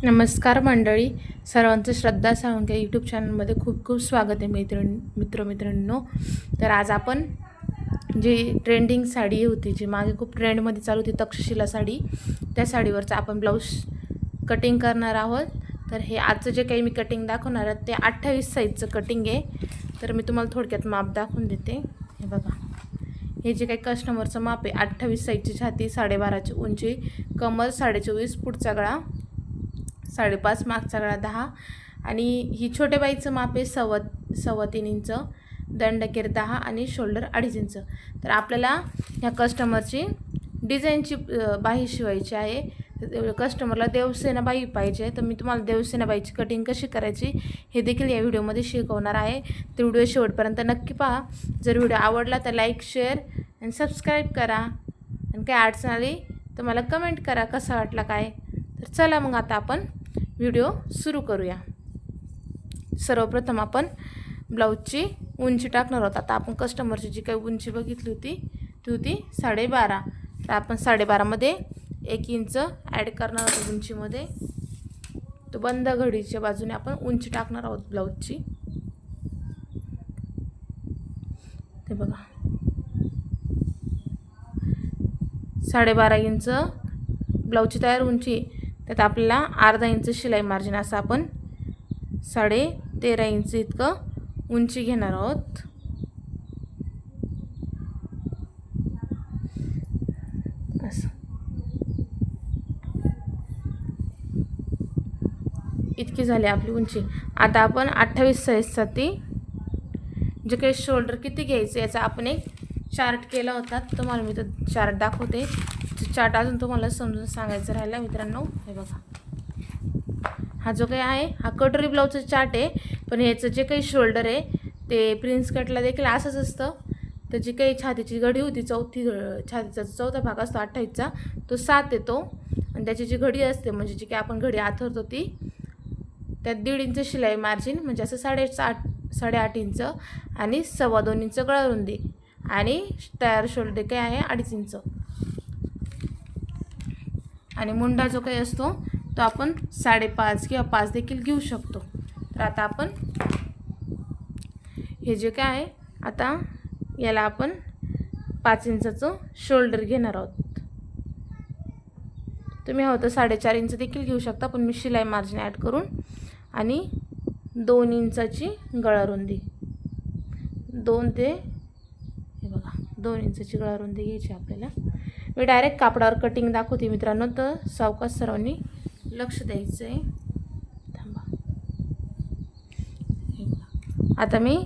नमस्कार मंडळी, सर्वांचं श्रद्धा साळुंखे यूट्यूब चॅनलमध्ये खूप खूप स्वागत आहे मित्रांनो. तर आज आपण जी ट्रेंडिंग साडी होती, जी मागे खूप ट्रेंडमध्ये चालू होती तक्षशिला साडी, त्या साडीवरचं आपण ब्लाऊज कटिंग करणार आहोत. तर हे आजचं जे काही मी कटिंग दाखवणार आहे ते 28 साईजचं कटिंग आहे. तर मी तुम्हाला थोडक्यात माप दाखवून देते. हे बघा, हे जे काही कस्टमरचं माप आहे 28 साईजची छाती, 12.5 उंची, कमर 24.5, पुढचा गळा 5.5, मागचा गळा 10 आणि ही छोट्या बाईचं माप आहे 3.25 इंच, दंडकेर 10 आणि शोल्डर 2.5 इंच. तर आपल्याला ह्या कस्टमरची डिझाईनची बाही शिवायची आहे. कस्टमरला देवसेना बाई पाहिजे, तर मी तुम्हाला देवसेना बाईची कटिंग कशी करायची हे देखील या व्हिडिओमध्ये शिकवणार आहे. तर व्हिडिओ शेवटपर्यंत नक्की पहा. जर व्हिडिओ आवडला तर लाईक, शेअर आणि सबस्क्राईब करा. आणि काही अडचण आली तर मला कमेंट करा कसा वाटला काय. तर चला मग आता आपण व्हिडिओ सुरू करूया. सर्वप्रथम आपण ब्लाऊजची उंची टाकणार आहोत. आता आपण कस्टमरची जी काही उंची बघितली होती ती होती 12.5. तर आपण 12.5मध्ये 1 इंच ॲड करणार आहोत उंचीमध्ये. तो बंद घडीच्या बाजूने आपण उंची टाकणार आहोत ब्लाऊजची. ते बघा, 12.5 इंच ब्लाऊजची तयार उंची, त्यात आपल्याला अर्धा इंच शिलाई मार्जिन, असं आपण 13.5 इंच इतकं उंची घेणार आहोत. असं इतकी झाली आपली उंची. आता आपण 28 साईजसाठी जे काही शोल्डर किती घ्यायचं याचा आपण एक चार्ट केला होता. तुम्हाला मी तो चार्ट दाखवते. चार्ट अजून तुम्हाला समजून सांगायचं राहिला मित्रांनो. हे बघा, हा जो काही आहे हा कटोरी ब्लाऊजचा चार्ट आहे, पण ह्याचं जे काही शोल्डर आहे ते प्रिन्स कटला देखील असंच असतं. तर जी काही छातीची घडी होती, छातीचा चौथा भाग असतो 28चा, तो 7 येतो. आणि त्याची जी घडी असते, म्हणजे जी काही आपण घडी आथरतो ती, त्यात 1.5 इंच शिलाई मार्जिन, म्हणजे असं 8.5 इंच आणि 2.25 इंच गळा रुंदी, आणि तयार शोल्डर काय आहे 2.5 इंच. आणि मुंडा जो काही असतो तो आपण 5.5 किंवा 5 देखील घेऊ शकतो. तर आता आपण हे जे काय आहे, आता याला आपण 5 इंचाचं शोल्डर घेणार आहोत. तुम्ही हवं तर 4.5 इंच देखील घेऊ शकता, पण मी शिलाई मार्जिन ॲड करून, आणि 2 इंचाची गळा रुंदी, 2 ते हे बघा 2 इंचाची गळा रुंदी घ्यायची आपल्याला. मी डायरेक्ट कापडावर कटिंग दाखवते मित्रांनो, तर सावकाश सर्वांनी लक्ष द्यायचं आहे. थांबा. आता मी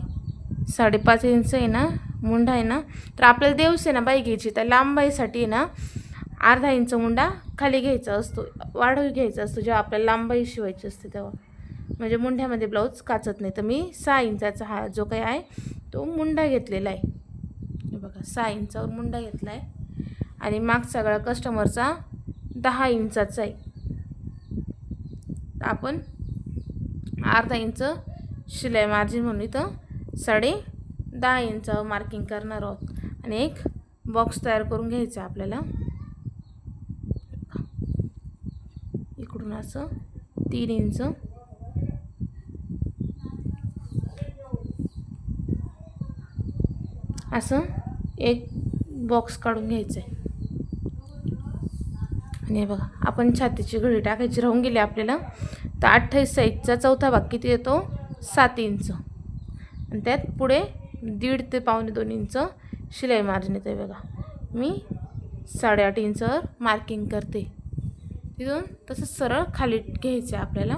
5.5 इंच आहे ना मुंडा आहे ना, तर आपल्याला देवसेना बाई घ्यायची. तर लांब बाईसाठी आहे ना अर्धा इंच मुंडा खाली घ्यायचा असतो, वाढवून घ्यायचा असतो जेव्हा आपल्याला लांब बाई शिवायची असते तेव्हा, म्हणजे मुंढ्यामध्ये ब्लाऊज काचत नाही. तर मी 6 इंचाचा हा जो काही आहे तो मुंडा घेतलेला आहे. हे बघा, 6 इंचावर मुंडा घेतला आहे. आणि मागचा गळा कस्टमरचा 10 इंचाचा आहे. आपण अर्धा इंच शिलाई मार्जिन म्हणून इथं 10.5 इंचावर मार्किंग करणार आहोत. आणि एक बॉक्स तयार करून घ्यायचा आपल्याला. इकडून असं 3 इंच असं एक बॉक्स काढून घ्यायचं आहे. आणि हे बघा, आपण छातीची घडी टाकायची राहून गेली आपल्याला. तर 28 साईजचा चौथा भाग किती येतो 7 इंच, आणि त्यात पुढे 1.5 ते 2.25 इंच शिलाई मार्जिन येतं. बघा, मी 8.5 इंचावर मार्किंग करते. तिथून तसं सरळ खाली घ्यायचं आहे आपल्याला.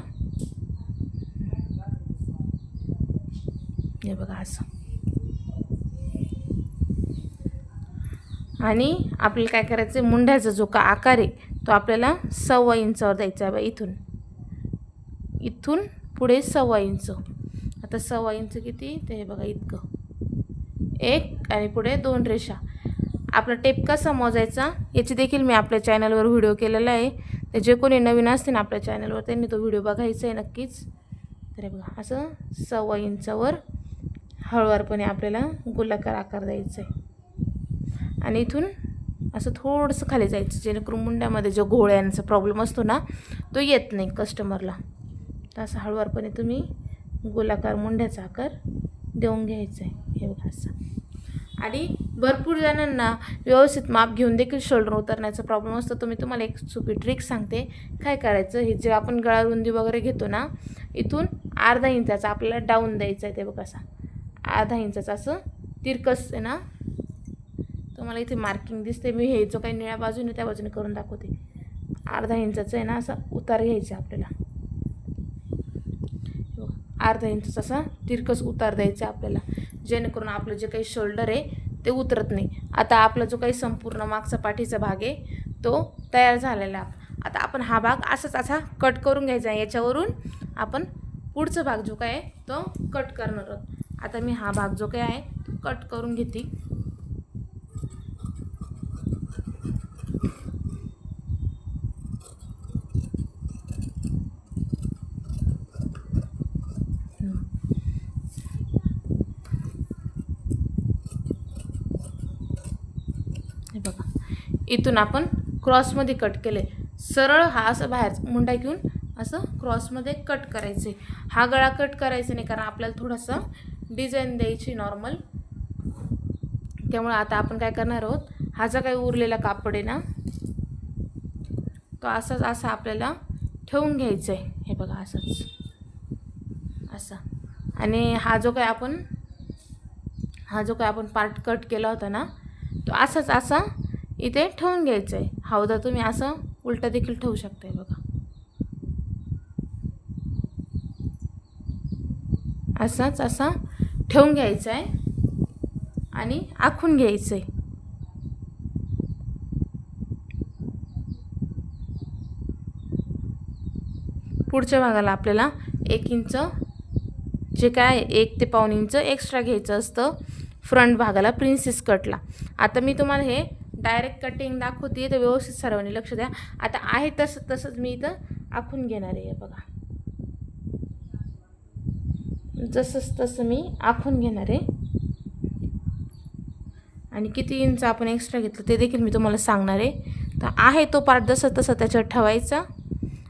हे बघा असं. आणि आपल्याला काय करायचं आहे, मुंड्याचा जो का आकार आहे तो आपल्याला 1.25 इंचावर द्यायचा आहे. इथून पुढे 1.25 इंच. आता 1.25 इंच किती, ते हे बघा इतकं, एक आणि पुढे 2 रेषा. आपला टेप कसा मोजायचा याची देखील मी आपल्या चॅनलवर व्हिडिओ केलेला आहे. तर जे कोणी नवीन असतील आपल्या चॅनलवर त्यांनी तो व्हिडिओ बघायचा आहे नक्कीच. तर बघा, असं 1.25 इंचावर हळूवारपणे आपल्याला गोलाकार आकार द्यायचा आहे. आणि इथून असं थोडंसं खाली जायचं, जेणेकरून मुंड्यामध्ये जो घोळ्यांचा प्रॉब्लेम असतो ना तो येत नाही कस्टमरला. तर असं हळूवारपणे तुम्ही गोलाकार मुंड्याचा आकार देऊन घ्यायचा आहे, हे बघा असं. आणि भरपूर जणांना व्यवस्थित माप घेऊन देखील शोल्डर उतरण्याचा प्रॉब्लेम असतो. तर मी तुम्हाला एक सोपी ट्रिक सांगते. काय करायचं, हे जे आपण गळा रुंदी वगैरे घेतो ना, इथून अर्धा इंचाचा आपल्याला डाऊन द्यायचा आहे. ते बघा असा अर्धा इंचाचा असं तिरकस आहे ना, तुम्हाला इथे मार्किंग दिसते. मी हे जो काही निळ्या बाजूने त्या बाजूने करून दाखवते. अर्धा इंचाचं आहे ना असं उतार घ्यायचा आपल्याला, अर्धा इंचाचा असा तिरकस उतार द्यायचा आपल्याला, जेणेकरून आपलं जे काही शोल्डर आहे ते उतरत नाही. आता आपला जो काही संपूर्ण मागचा पाठीचा भाग आहे तो तयार झालेला. आता आपण हा भाग असाच असा कट करून घ्यायचा आहे. याच्यावरून आपण पुढचा भाग जो काय आहे तो कट करणार आहोत. आता मी हा भाग जो काय आहे तो कट करून घेते. हे बघा, इथून आपण क्रॉसमध्ये कट केले. सरळ हा असं बाहेर मुंडा घेऊन असं क्रॉसमध्ये कट करायचे. हा गळा कट करायचा नाही, कारण आपल्याला थोडंसं डिझाईन द्यायची नॉर्मल. त्यामुळे आता आपण काय करणार आहोत, हा जो काही उरलेला कापड आहे ना तो असाच असा आपल्याला ठेवून घ्यायचा आहे. हे बघा असंच असा. आणि हा जो काही आपण पार्ट कट केला होता ना तो असाच असा इथे ठेवून घ्यायचा आहे. हवं तुम्ही असं उलटा देखील ठेवू शकता. बघा असाच असा ठेवून घ्यायचा आहे आणि आखून घ्यायचं आहे. पुढच्या भागाला आपल्याला 1 इंच जे काय 1 ते पाऊण इंच एक्स्ट्रा घ्यायचं असतं फ्रंट भागाला प्रिन्सेस कटला. आता मी तुम्हाला हे डायरेक्ट कटिंग दाखवते, तर व्यवस्थित सर्वांनी लक्ष द्या. आता आहे तसंच मी इथं आखून घेणार आहे. बघा जसंच तसं मी आखून घेणार आहे. आणि किती इंच आपण एक्स्ट्रा घेतलं ते देखील मी तुम्हाला सांगणार आहे. तर आहे तो पार्ट जसं तसं त्याच्यावर ठेवायचा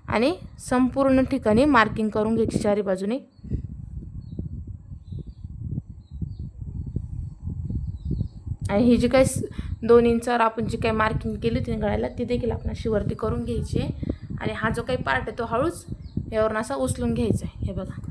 आणि संपूर्ण ठिकाणी मार्किंग करून घ्यायची चारी बाजूने. आणि ही जी काही 2 इंचावर आपण जी काही मार्किंग केली होती गळ्याला ती देखील आपण अशी वरती करून घ्यायची आहे. आणि हा जो काही पार्ट आहे तो हळूच यावरून असा उचलून घ्यायचा आहे. हे बघा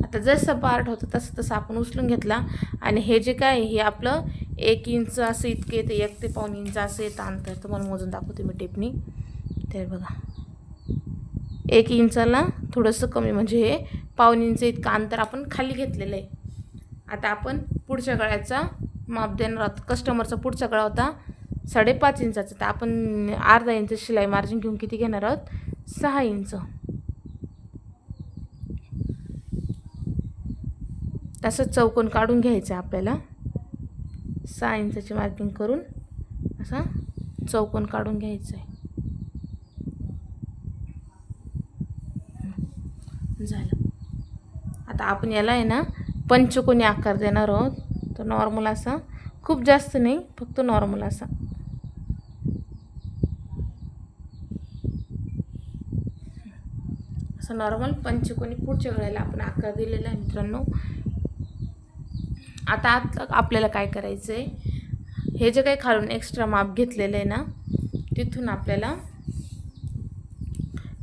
आता जसं पार्ट होतं तसं आपण उचलून घेतला. आणि हे जे काय हे आपलं 1 इंच असं इतके येते, 1 ते पाऊण इंच असं येतं अंतर. तुम्हाला मोजून दाखवते मी टेपनी. तर बघा 1 इंचाला थोडंसं कमी, म्हणजे हे पाऊण इंच इतकं अंतर आपण खाली घेतलेलं आहे. आता आपण पुढच्या गळ्याचा माप देणार आहोत. कस्टमरचा पुढचा गळा होता 5.5 इंचाचा, तर आपण अर्धा इंच शिलाई मार्जिन घेऊन किती घेणार आहोत, 6 इंच. तसं चौकोन काढून घ्यायचं आहे आपल्याला. 6 इंचाची मार्किंग करून असा चौकोन काढून घ्यायचं आहे. झालं. आता आपण याला आहे ना पंचकोनी आकार देणार आहोत. तर नॉर्मल असा, खूप जास्त नाही, फक्त नॉर्मल असा. असं नॉर्मल पंचकोनी पुढच्या गळ्याला आपण आकार दिलेला आहे मित्रांनो. आता आपल्याला काय करायचं आहे, हे जे काही खालून एक्स्ट्रा माप घेतलेलं आहे ना तिथून आपल्याला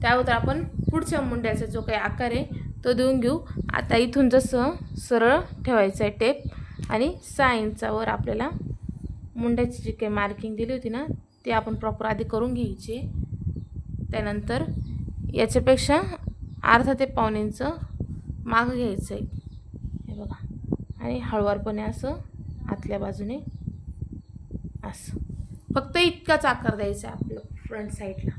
त्यावर आपण पुढच्या मुंड्याचा जो काही आकार आहे तो देऊन घेऊ. आता इथून जसं सरळ ठेवायचं आहे टेप आणि 6 इंचावर आपल्याला मुंड्याची जी काही मार्किंग दिली होती ना ती आपण प्रॉपर आधी करून घ्यायची. त्यानंतर याच्यापेक्षा अर्धा ते पाऊण इंच मागं घ्यायचं आहे. हे बघा, आणि हळूवारपणे असं आतल्या बाजूने असं फक्त इतकाच आकार द्यायचा आहे आपलं फ्रंट साईडला.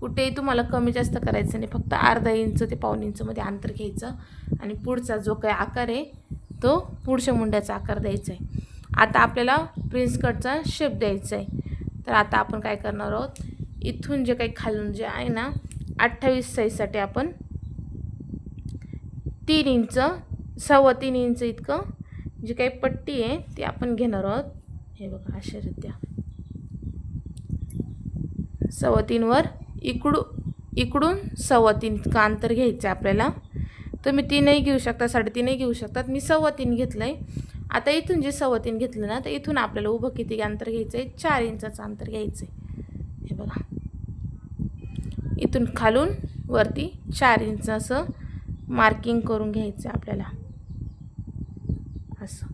कुठेही तुम्हाला कमी जास्त करायचं नाही, फक्त अर्धा इंच ते पाऊण इंचमध्ये अंतर घ्यायचं आणि पुढचा जो काही आकार आहे तो पुढच्या मुंड्याचा आकार द्यायचा आहे. आता आपल्याला प्रिन्स कटचा शेप द्यायचा आहे. तर आता आपण काय करणार आहोत, इथून जे काही खालून जे आहे ना 28 साईजसाठी आपण 3 इंच 3.25 इंच इतकं जी काही पट्टी आहे ती आपण घेणार आहोत. हे बघा अशा रित्या 3.25 वर इकडून 3.25 का अंतर घ्यायचं आहे आपल्याला. तुम्ही 3ही घेऊ शकता, 3.5ही घेऊ शकतात. मी 3.25 घेतलं आहे. आता इथून जे 3.25 घेतलं ना, तर इथून आपल्याला उभं किती अंतर घ्यायचं आहे, 4 इंचाचं अंतर घ्यायचं आहे. हे बघा इथून खालून वरती 4 इंच असं मार्किंग करून घ्यायचं आहे आपल्याला. असं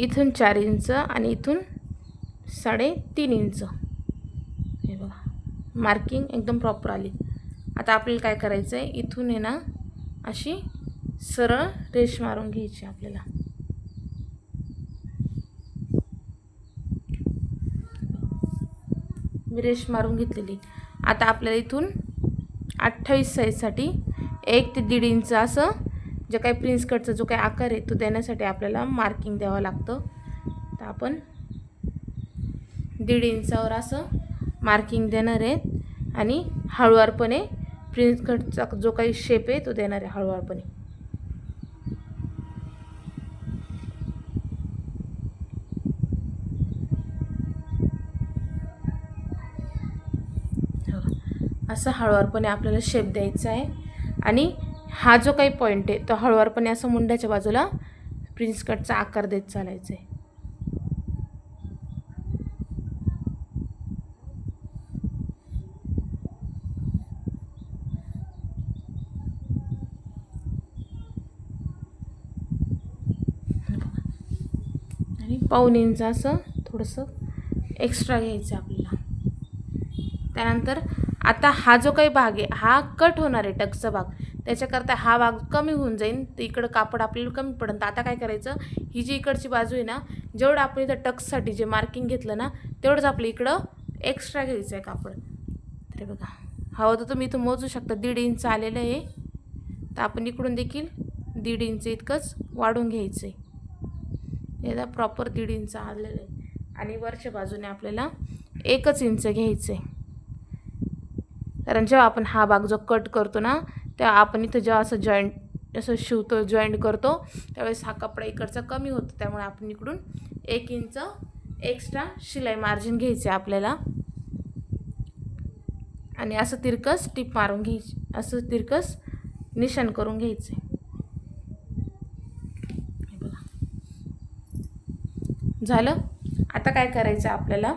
इथून 4 इंच आणि इथून 3.5 इंच. हे बघा मार्किंग एकदम प्रॉपर आली. आता आपल्याला काय करायचं आहे, इथून आहे ना अशी सरळ रेष मारून घ्यायची आपल्याला. मी रेष मारून घेतलेली. आता आपल्याला इथून 28 साईजसाठी 1 ते 1.5 इंच असं जे काही प्रिन्स कटचा जो काही आकार आहे तो देण्यासाठी आपल्याला मार्किंग द्यावं लागतं. तर आपण 1.5 इंचावर असं मार्किंग देणार आहे आणि हळूवारपणे प्रिन्स कटचा जो काही शेप आहे तो देणार आहे हळूवारपणे. असं हळूवारपणे आपल्याला शेप द्यायचा आहे आणि हा जो काही पॉईंट आहे तो हळूवारपणे असं मुंड्याच्या बाजूला प्रिन्स कटचा आकार देत चालायचा आहे. आणि 1.25 इंच असं थोडंसं एक्स्ट्रा घ्यायचं आहे आपल्याला. त्यानंतर आता हा जो काही भाग आहे हा कट होणार आहे टक्सचा भाग, त्याच्याकरता हा भाग कमी होऊन जाईल. तर इकडं कापड आपल्याला कमी पडेल. तर आता काय करायचं, ही जी इकडची बाजू आहे ना, जेवढं आपण इथं टक्ससाठी जे मार्किंग घेतलं ना तेवढंच आपलं इकडं एक्स्ट्रा घ्यायचं आहे कापड. तर बघा हवं तर तुम्ही इथं मोजू शकता, 1.5 इंच आलेलं आहे. तर आपण इकडून देखील 1.5 इंच इतकंच वाढून घ्यायचं आहे. याला प्रॉपर 1.5 इंच आलेलं आहे आणि वरच्या बाजूने आपल्याला 1 इंच घ्यायचं आहे. कारण जेव्हा आपण हा भाग जो कट करतो ना, तेव्हा आपण इथं जेव्हा असं जॉईंट असं शिवतो जॉईंट करतो त्यावेळेस हा कपडा इकडचा कमी होतो. त्यामुळे आपण इकडून 1 इंच एक्स्ट्रा शिलाई मार्जिन घ्यायचे आपल्याला आणि असं तिरकस टिप मारून घ्यायची, असं तिरकस निशाण करून घ्यायचे. हे बघा झालं. आता काय करायचं आपल्याला,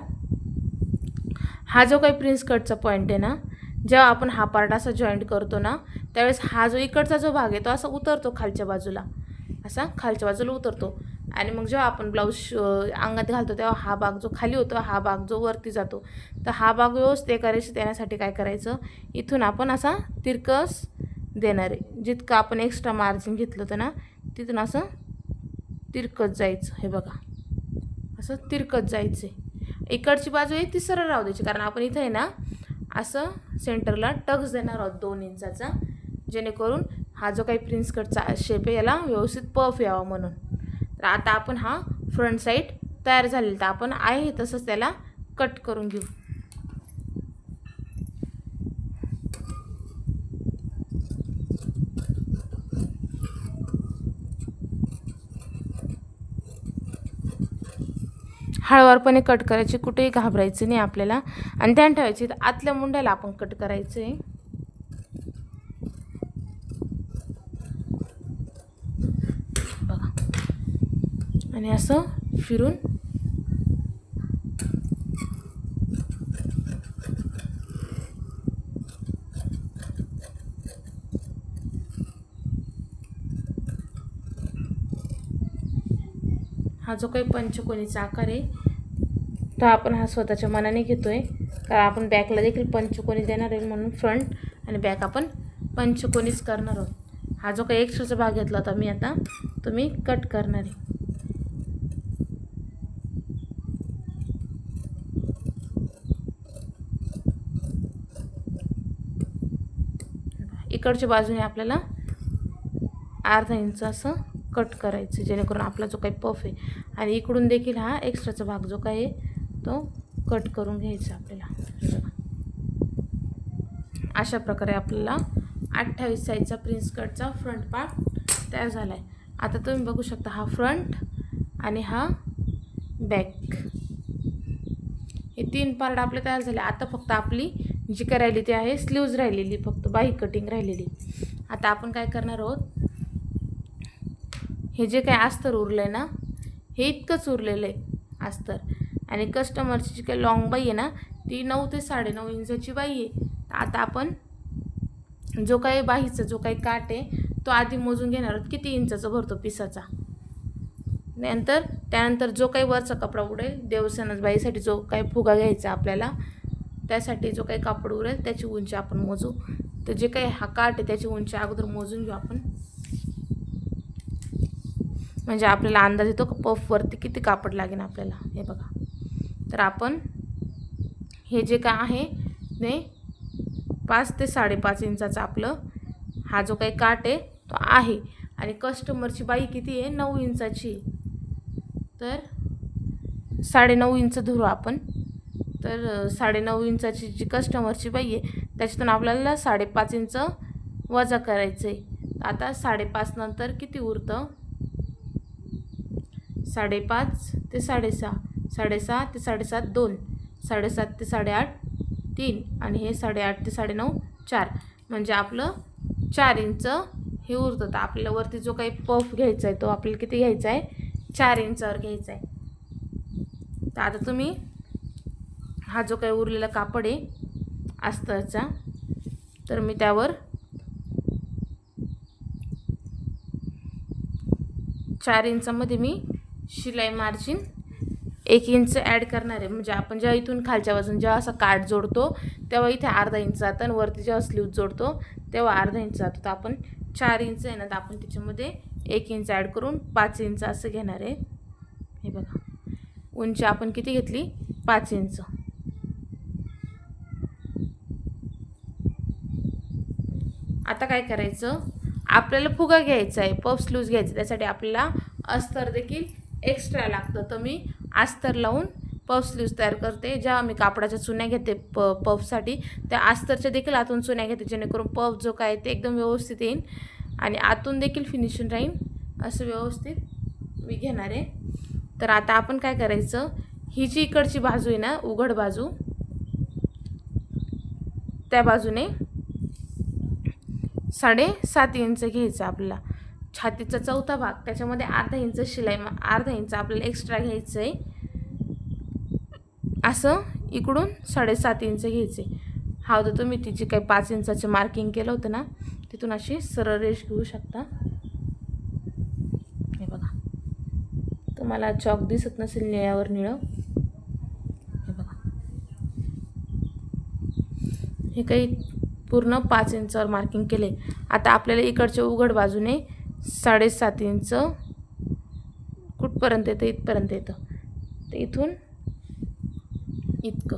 हा जो काही प्रिन्स कटचा पॉईंट आहे ना, जेव्हा आपण हा पार्ट असा जॉईंट करतो ना त्यावेळेस हा जो इकडचा जो भाग आहे तो असा उतरतो खालच्या बाजूला, असा खालच्या बाजूला उतरतो. आणि मग जेव्हा आपण ब्लाऊज अंगात घालतो तेव्हा हा भाग जो खाली होतो हा भाग जो वरती जातो. तर हा भाग व्यवस्थित एका रेषेत येण्यासाठी काय करायचं, इथून आपण असा तिरकस देणार आहे. जितकं आपण एक्स्ट्रा मार्जिन घेतलं होतं ना तिथून असं तिरकत जायचं. हे बघा असं तिरकत जायचं आहे. इकडची बाजू आहे ती सरळ राहू द्यायची, कारण आपण इथं आहे ना असं सेंटरला टक्स देणार आहोत 2 इंचाचा, जेणेकरून हा जो काही प्रिन्स कटचा शेप आहे याला व्यवस्थित पफ यावा म्हणून. तर आता आपण हा फ्रंट साईड तयार झालेला, तर आपण आहे तसंच त्याला कट करून घेऊ. हळूवारपणे कट करायची, कुठेही घाबरायचं नाही आपल्याला. आणि ध्यान ठेवायची आतल्या मुंड्याला आपण कट करायचं आहे. बघा आणि असं फिरून हा जो काही पंचकोनीचा आकार आहे तो आपण हा स्वतःच्या मनाने घेतोय, कारण आपण बॅकला देखील पंचकोनी देणार आहे म्हणून फ्रंट आणि बॅक आपण पंचकोनीच करणार आहोत. हा जो काही एक्स्ट्राचा भाग घेतला होता मी आता तो मी कट करणार आहे. इकडच्या बाजूने आपल्याला अर्धा इंच असं कट करायचं, जेणेकरून आपला जो काही पफ आहे आणि इकडून देखील हा एक्स्ट्राचा भाग जो काही आहे तो कट करून घ्यायचा आपल्याला. अशा प्रकारे आपल्याला 28 साईजचा प्रिन्स कटचा फ्रंट पार्ट तयार झाला आहे. आता तुम्ही बघू शकता हा फ्रंट आणि हा बॅक, हे 3 पार्ट आपले तयार झाले. आता फक्त आपली जी काय राहिली ती आहे स्लीव्ज राहिलेली, फक्त बाही कटिंग राहिलेली. आता आपण काय करणार आहोत, हे जे काय अस्तर उरलं आहे ना, हे इतकंच उरलेलं आहे अस्तर. आणि कस्टमरची जी काही लॉंग बाई आहे ना, ती 9 ते 9.5 इंचाची बाई आहे. आता आपण जो काही बाहीचा जो काही काठ आहे तो आधी मोजून घेणार आहोत, किती इंचाचा भरतो पिसाचा. त्यानंतर जो काही वरचा कपडा उडेल, देवसनच बाईसाठी जो काही फुगा घ्यायचा आपल्याला, त्यासाठी जो काही कापड उरेल त्याची उंची आपण मोजू. तर जे काही हा काठ आहे त्याची उंची अगोदर मोजून घेऊ आपण, म्हणजे आपल्याला अंदाज येतो की पफवरती किती कापड लागेल आपल्याला. हे बघा, तर आपण हे जे काय आहे ते 5 ते 5.5 इंचाचा आपलं हा जो काही काठ आहे तो आहे. आणि कस्टमरची बाई किती आहे, 9 इंचाची, तर 9.5 इंच धरू आपण. तर 9.5 इंचाची जी कस्टमरची बाई आहे त्याच्यातून आपल्याला 5.5 इंच वजा करायचं आहे. आता 5.5 नंतर किती उरतं, 5.5 ते 6.5, 6.5 ते 7.5 2, 7.5 ते 8.5 3, आणि हे 8.5 ते 9.5 4, म्हणजे आपलं 4 इंच हे उरतं. तर आपल्याला वरती जो काही पफ घ्यायचा आहे तो आपल्याला किती घ्यायचा आहे, 4 इंचावर घ्यायचा आहे. तर आता तुम्ही हा जो काही उरलेला कापड आहे अस्तरचा, तर मी त्यावर 4 इंचामध्ये मी शिलाई मार्जिन 1 इंच ॲड करणार आहे. म्हणजे आपण जेव्हा इथून खालच्या बाजून जेव्हा असा काठ जोडतो तेव्हा इथे अर्धा इंच जातं, आणि वरती जेव्हा स्लीव जोडतो तेव्हा अर्धा इंच जातो. तर आपण 4 इंच आहे ना, तर आपण त्याच्यामध्ये 1 इंच ॲड करून 5 इंच असं घेणार आहे. हे बघा, उंची आपण किती घेतली, 5 इंच. आता काय करायचं, आपल्याला फुगा घ्यायचा आहे, पफ स्लीव्ज घ्यायचं, त्यासाठी आपल्याला अस्तर देखील एक्स्ट्रा लागतं. तर मी अस्तर लावून पफ स्लीव्ज तयार करते. जेव्हा मी कापडाच्या चुन्या घेते पफसाठी, त्या अस्तरच्या देखील आतून चुन्या घेते, जेणेकरून पफ जो काय ते एकदम व्यवस्थित येईल आणि आतून देखील फिनिशिंग राहील असं व्यवस्थित मी घेणार आहे. तर आता आपण काय करायचं, ही जी इकडची बाजू आहे ना, उघड बाजू, त्या बाजूने 7.5 इंच घ्यायचं आपल्याला. छातीचा चौथा भाग, त्याच्यामध्ये अर्धा इंच शिलाई, अर्धा इंच आपल्याला एक्स्ट्रा घ्यायचं आहे. असं इकडून 7.5 इंच घ्यायचे. हा होतं तुम्ही ती जी काही 5 इंचाचं मार्किंग केलं होतं ना, तिथून अशी सरळ रेष घेऊ शकता. हे बघा, तुम्हाला चॉक दिसत नसेल निळ्यावर निळं, हे बघा, हे काही पूर्ण 5 इंचावर मार्किंग केले. आता आपल्याला इकडच्या उघड बाजूने 7.5 इंच कुठपर्यंत येतं, इथपर्यंत येतं. तर इथून इतकं,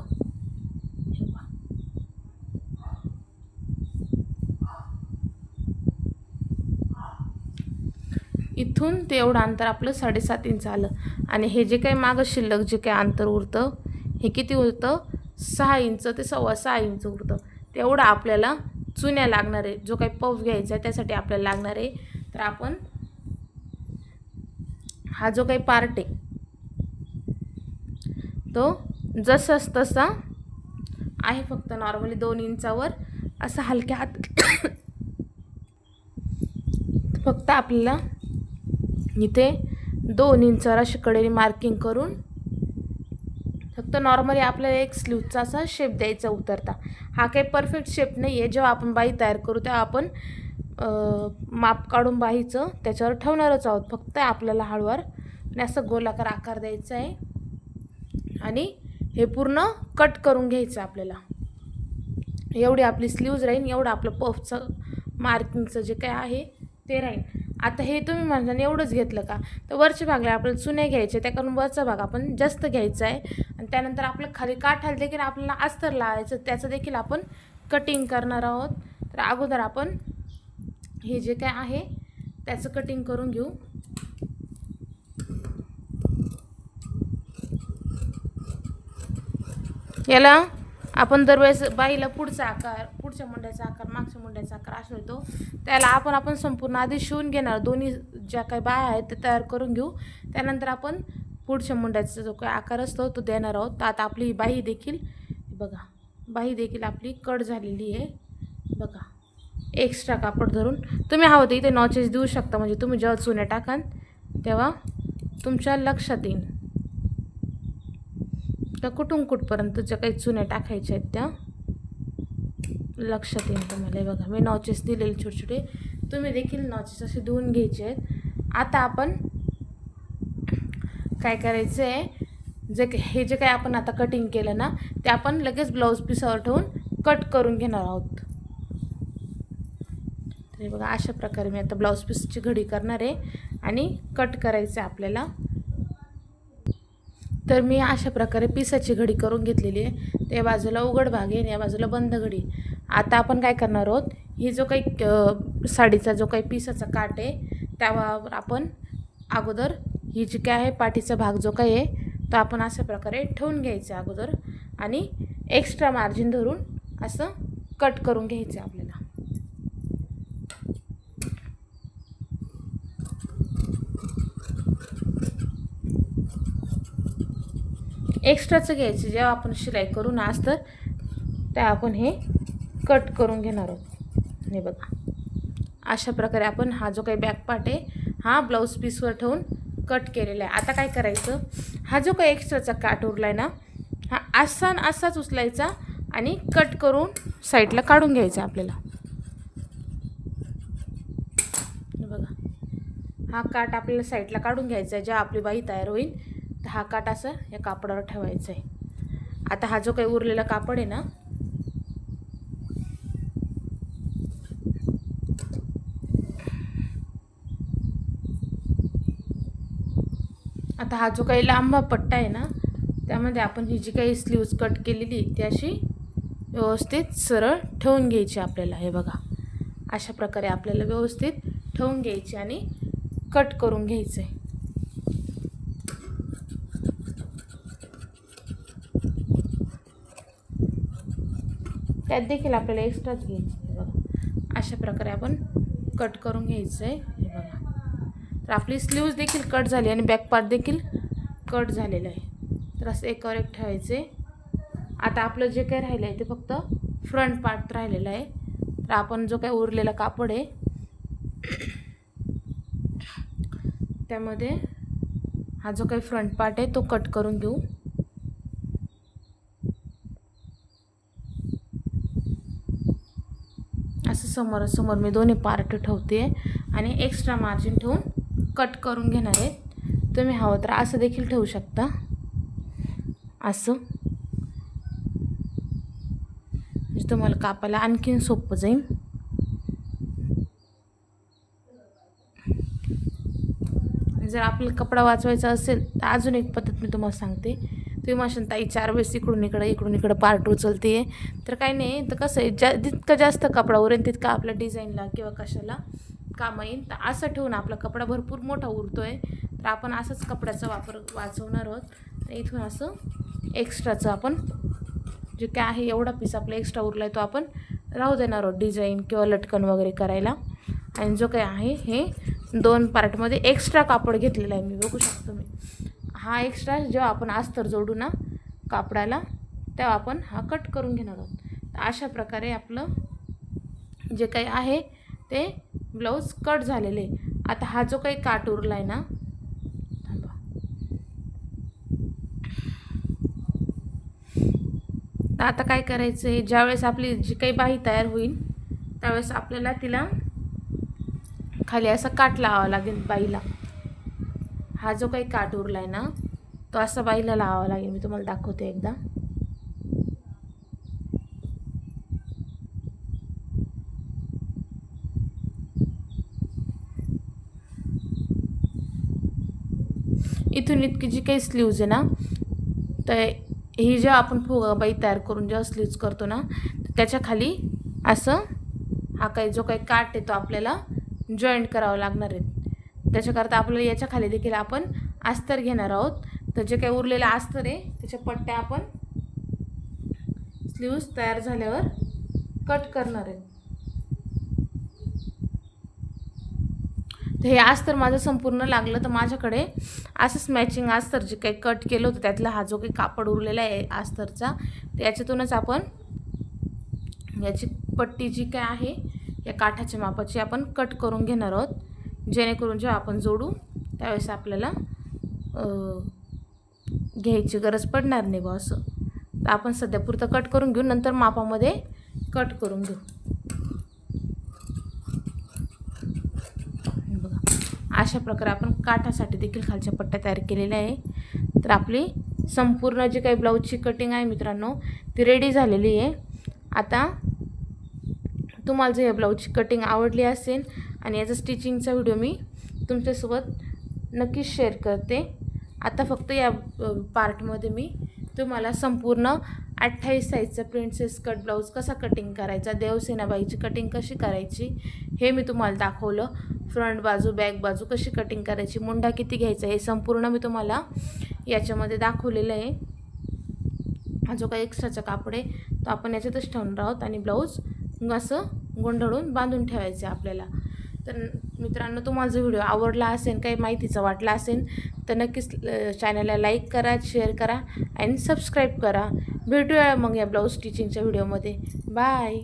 इथून ते एवढं अंतर आपलं 7.5 इंच आलं. आणि हे जे काही मागं शिल्लक जे काही अंतर उरतं, हे किती उरतं, 6 इंच ते 6.25 इंच उरतं. तेवढं आपल्याला चुन्या लागणार आहे, जो काही पफ घ्यायचा आहे त्यासाठी आपल्याला लागणार आहे. तर आपण हा जो काही पार्ट आहे तो जसाच तसा आहे, फक्त नॉर्मली 2 इंचावर असा हलक्या हात फक्त आपल्याला इथे 2 इंचावर अशी कडेने मार्किंग करून फक्त नॉर्मली आपल्याला एक स्लीवचा असा शेप द्यायचा उतरता. हा काही परफेक्ट शेप नाही आहे. जेव्हा आपण बाही तयार करू तेव्हा आपण माप काढून बाहीचं त्याच्यावर ठेवणारच आहोत. फक्त आपल्याला हळूवार आणि असं गोलाकार आकार द्यायचा आहे आणि हे पूर्ण कट करून घ्यायचं आपल्याला. एवढी आपली स्लीव्ज राहील, एवढं आपलं पफचं मार्किंगचं जे काय आहे ते राहील. आता हे तुम्ही म्हणता एवढंच घेतलं का, तर वरच्या भागाला आपल्याला चुन्या घ्यायच्या, त्या करून वरचा भाग आपण जास्त घ्यायचा आहे. आणि त्यानंतर आपलं खाली काठाला देखील आपल्याला अस्तर लावायचं, त्याचं देखील आपण कटिंग करणार आहोत. तर अगोदर आपण हे जे काय आहे त्याचं कटिंग करून घेऊ. याला आपण दरवेळेस बाईला पुढचा पुढच्या मुंड्याचा आकार मागच्या मुंड्याचा आकार असा होतो. त्याला आपण संपूर्ण आधी शिवून घेणार. दोन्ही ज्या काही बाह्या आहेत ते तयार करून घेऊ. त्यानंतर आपण पुढच्या मुंड्याचा जो काही आकार असतो तो देणार आहोत. तर आता आपली ही बाही देखील बघा, बाही देखील आपली कट झालेली आहे बघा. एक्स्ट्रा कापड धरून तुम्ही हवं तर इथे नॉचेस देऊ शकता, म्हणजे तुम्ही जेव्हा चुन्या टाकाल तेव्हा तुमच्या लक्षात येईल त्या कुठपर्यंत ज्या काही चुन्या टाकायच्या आहेत त्या लक्षात येईल तुम्हाला. हे बघा मी नॉचेस दिलेले छोटे छोटे, तुम्ही देखील नॉचेस असे देऊन घ्यायचे आहेत. आता आपण काय करायचं आहे, हे जे काही आपण आता कटिंग केलं ना ते आपण लगेच ब्लाऊज पीसावर ठेवून कट करून घेणार आहोत. तर हे बघा अशा प्रकारे मी आता ब्लाऊज पीसची घडी करणार आहे आणि कट करायचं आहे आपल्याला. तर मी अशा प्रकारे पिसाची घडी करून घेतलेली आहे. त्या बाजूला उघड भाग आहे आणि या बाजूला बंद घडी. आता आपण काय करणार आहोत, ही जो काही साडीचा जो काही पिसाचा काठ आहे त्यावर आपण अगोदर ही जी काय आहे पाठीचा भाग जो काही आहे तो आपण अशा प्रकारे ठेवून घ्यायचा अगोदर आणि एक्स्ट्रा मार्जिन धरून असं कट करून घ्यायचं आपल्याला. एक्स्ट्राचं घ्यायचं जेव्हा आपण शिलाई करू ना अस्तर तेव्हा आपण हे कट करून घेणार आहोत. हे बघा अशा प्रकारे आपण हा जो काही बॅक पार्ट आहे हा ब्लाऊज पीसवर ठेवून कट केलेला आहे. आता काय करायचं, हा जो काही एक्स्ट्राचा काठ उरला आहे ना हा असाच उचलायचा आणि कट करून साईडला काढून घ्यायचा आपल्याला. बघा हा काठ आपल्याला साईडला काढून घ्यायचा आहे. जेव्हा आपली बाही तयार होईल तर हा काठ असं या कापडावर ठेवायचा आहे. आता हा जो काही उरलेला कापड आहे ना आता हा जो काही लांब पट्टा आहे ना त्यामध्ये आपण ही जी काही स्लीव्ज कट केलेली ती अशी व्यवस्थित सरळ ठेवून घ्यायची आपल्याला. हे बघा अशा प्रकारे आपल्याला व्यवस्थित ठेवून घ्यायची आणि कट करून घ्यायचं आहे. त्यात देखील आपल्याला एक्स्ट्राच घ्यायचं आहे. बघा अशा प्रकारे आपण कट करून घ्यायचं आहे. हे बघा तर आपली स्लीव्ज देखील कट झाली आणि बॅक पार्ट देखील कट झालेलं आहे. तर असं एकावर एक ठेवायचे. आता आपलं जे काही राहिलं आहे ते फक्त फ्रंट पार्ट राहिलेलं आहे. तर आपण जो काही उरलेला कापड आहे त्यामध्ये हा जो काही फ्रंट पार्ट आहे तो कट करून घेऊ. असं समोरासमोर मी दोन्ही पार्ट ठेवते आणि एक्स्ट्रा मार्जिन ठेवून कट करून घेणार आहे. तुम्ही हवं तर असं देखील ठेवू शकता, असं म्हणजे तुम्हाला कापायला आणखीन सोपं जाईल. जर आपल्याला कपडा वाचवायचा असेल तर अजून एक पद्धत मी तुम्हाला सांगते. तुम्ही म्हणशाल ताई 4 वेळेस इकडून इकडं पार्ट उचलते आहे. तर काही नाही, तर कसं आहे जितका जास्त कपडा उरेल तितका आपल्या डिझाईनला किंवा कशाला कामं येईल. तर असं ठेवून आपला कपडा भरपूर मोठा उरतो आहे तर आपण असंच कपड्याचा वापर वाचवणार आहोत. तर इथून असं एक्स्ट्राचं आपण जे काय आहे एवढा पीस आपला एक्स्ट्रा उरला आहे तो आपण राहू देणार आहोत डिझाईन किंवा लटकन वगैरे करायला. आणि जो काही आहे हे 2 पार्टमध्ये एक्स्ट्रा कापड घेतलेला आहे मी, बघू शकतो मी. हा एक्स्ट्रा जेव्हा आपण अस्तर जोडू ना कापडाला तेव्हा आपण हा कट करून घेणार आहोत. तर अशा प्रकारे आपलं जे काही आहे ते ब्लाऊज कट झालेले. आता हा जो काही काठ उरला आहे ना, थांबा, तर आता काय करायचं आहे, ज्यावेळेस आपली जी काही बाही तयार होईल त्यावेळेस आपल्याला तिला खाली असा काठ लावावा लागेल बाईला. हा जो काही काठ उरला आहे ना तो असा बाईला लावावा लागेल. मी तुम्हाला दाखवते एकदा. इथून इतकी जी काही स्लीव्ज आहे ना तर ही जेव्हा आपण बाई तयार करून जेव्हा स्लीव्ज करतो ना त्याच्या खाली असं हा काही जो काही काठ आहे तो आपल्याला जॉईंट करावा लागणार आहे. त्याच्याकरता आपल्याला याच्या खाली देखील आपण अस्तर घेणार आहोत. तर जे काही उरलेलं अस्तर आहे त्याच्या पट्ट्या आपण स्लीव्ज तयार झाल्यावर कट करणार आहे. तर हे अस्तर माझं संपूर्ण लागलं, तर माझ्याकडे असंच मॅचिंग अस्तर जे काही कट केलं होतं त्यातला हा जो काही कापड उरलेला आहे अस्तरचा, तर याच्यातूनच आपण याची पट्टी जी काय आहे या काठाच्या मापाची आपण कट करून घेणार आहोत, जेणेकरून जेव्हा आपण जोडू त्यावेळेस आपल्याला घ्यायची गरज पडणार नाही बा असं. तर आपण सध्या पुरतं कट करून घेऊ, नंतर मापामध्ये कट करून घेऊ. बघा अशा प्रकारे आपण काठासाठी देखील खालच्या पट्ट्या तयार केलेल्या आहे. तर आपली संपूर्ण जी काही ब्लाऊजची कटिंग आहे मित्रांनो ती रेडी झालेली आहे. आता तुम्हाला जर या ब्लाऊजची कटिंग आवडली असेल आणि याचा स्टिचिंगचा व्हिडिओ मी तुमच्यासोबत नक्कीच शेअर करते. आता फक्त या पार्टमध्ये मी तुम्हाला संपूर्ण 28 साईजचा प्रिन्सेस कट ब्लाऊज कसा कटिंग करायचा, देवसेनाबाईची कटिंग कशी करायची हे मी तुम्हाला दाखवलं. फ्रंट बाजू बॅक बाजू कशी कटिंग करायची, मुंडा किती घ्यायचा हे संपूर्ण मी तुम्हाला याच्यामध्ये दाखवलेलं आहे. हा जो काही एक्स्ट्राचा कापड आहे तो आपण याच्यातच ठेवणार आहोत आणि ब्लाऊज असं गोंधळून बांधून ठेवायचं आहे आपल्याला. तर मित्रांनो तुम्हाला जर व्हिडिओ आवडला असेल, काही माहितीचा वाटला असेल तर नक्कीच चॅनलला लाईक करा, शेअर करा आणि सबस्क्राईब करा. भेटूया मग या ब्लाऊज स्टिचिंगच्या व्हिडिओमध्ये. बाय.